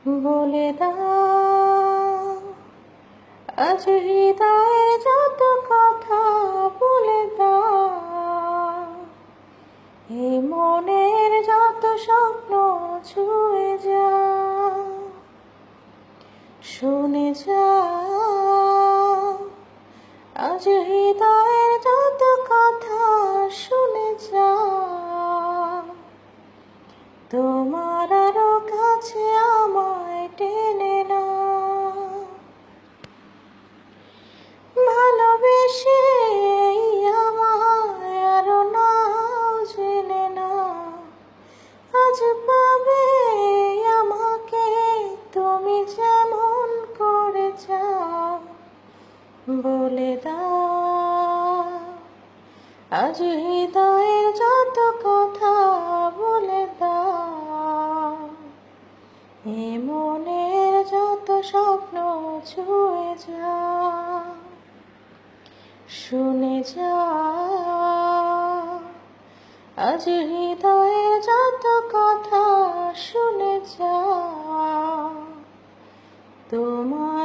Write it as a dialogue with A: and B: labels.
A: বলে দাও আজ হৃদয়ের যত কথা, বলে দাও এই মনের যত স্বপ্ন, ছুঁয়ে যাও, শুনে যাও আজ হৃদয়ের যত কথা, শুনে যাও তোমার আরো কাছে আমায় টেনে নাও। ভালোবেসে আমায় আরো নাও, জেনে নাও আজ পাবে আমাকে তুমি যেমন করে চাও। বলে দাও আজ হৃদয়ের যত কথা, বলে দাও এ মনের যত স্বপ্ন, ছুঁয়ে যাও, শুনে যাও আজ হৃদয়ের যত কথা, শুনে যাও তোমার